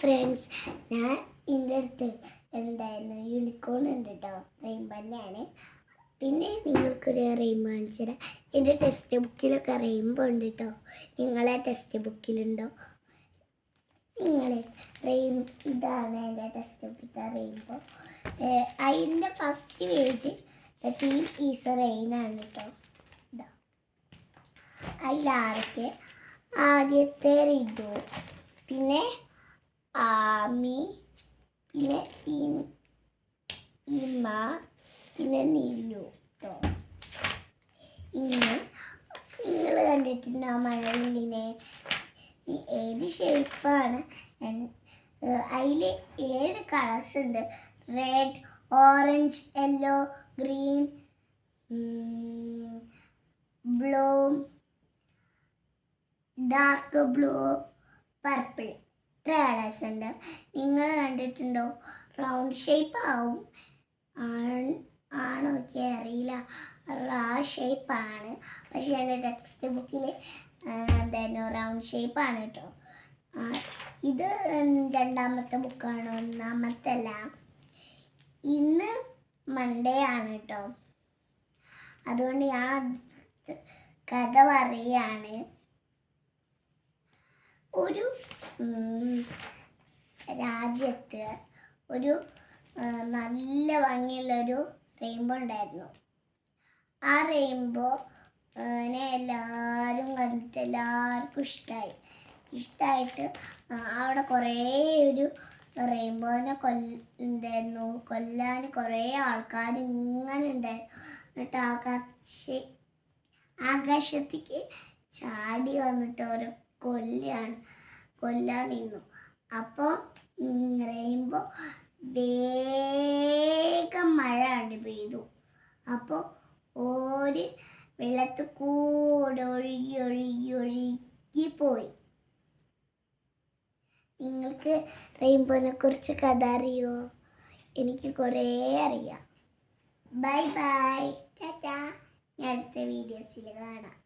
Friends, ഞാൻ എൻ്റെ അടുത്ത് എന്തായിരുന്നു യൂണിക്കോൺ ഉണ്ട് കേട്ടോ. റെയിൻബോ തന്നെയാണ്. പിന്നെ നിങ്ങൾക്കൊരു റെയിൻബോ കാണിച്ചു തരാം. എൻ്റെ ടെക്സ്റ്റ് ബുക്കിലൊക്കെ റെയിൻബോ ഉണ്ട് കേട്ടോ. നിങ്ങളെ ടെക്സ്റ്റ് ബുക്കിലുണ്ടോ? ഇതാണ് എൻ്റെ ടെക്സ്റ്റ് ബുക്കിലെ റെയിൻബോ. അതിൻ്റെ ഫസ്റ്റ് പേജ് ടീം ഈസ് റെയിനാണ് കേട്ടോ. ഇതാ അതിലാരൊക്കെ ആദ്യത്തെ റിതു, പിന്നെ ആമി, പിന്നെ ഇമ്മ, പിന്നെ നീലു കേട്ടോ. ഇന്ന് നിങ്ങൾ കണ്ടിട്ടുണ്ടോ മഴവില്ലിനെ? ഏത് ഷേപ്പാണ്? അതിൽ 7 കളേഴ്സ് ഉണ്ട്. Red, orange, yellow, green, blue, dark blue, purple. ഇത്ര കളേഴ്സ് ഉണ്ട്. നിങ്ങൾ കണ്ടിട്ടുണ്ടോ? റൗണ്ട് ഷേപ്പ് ആവും. ആണോക്കെ അറിയില്ല. ഷേപ്പാണ്. പക്ഷേ എൻ്റെ ടെക്സ്റ്റ് ബുക്കിൽ എന്തായിരുന്നു റൗണ്ട് ഷേപ്പാണ് കേട്ടോ. ഇത് രണ്ടാമത്തെ ബുക്കാണ്, ഒന്നാമത്തെ അല്ല. ഇന്ന് മൺഡേ ആണ് കേട്ടോ. അതുകൊണ്ട് ഞാൻ കഥ പറയാണ്. ഒരു രാജ്യത്ത് ഒരു നല്ല ഭംഗിയുള്ളൊരു റെയിൻബോ ഉണ്ടായിരുന്നു. ആ റെയിൻബോനെ എല്ലാവരും കണ്ടിട്ട് എല്ലാവർക്കും ഇഷ്ടമായിട്ട് അവിടെ കുറേ ഒരു റെയിൻബോനെ കൊല്ലാൻ കുറേ ആൾക്കാർ ഇങ്ങനെ ഉണ്ടായിരുന്നു. എന്നിട്ട് ആകാശത്തേക്ക് ചാടി വന്നിട്ട് ഓരോ കൊല്ലാൻ നിന്നു. അപ്പോൾ റെയിൻബോ വേഗം മഴ കണ്ടു പെയ്തു. അപ്പോൾ ഒരു വെള്ളത്തിൽ കൂടെ ഒഴുകി പോയി. നിങ്ങൾക്ക് റെയിൻബോനെ കുറിച്ച് കഥ അറിയോ? എനിക്ക് കുറേ അറിയാം. Bye bye, Tata. ഞാൻ അടുത്ത വീഡിയോസിൽ കാണാം.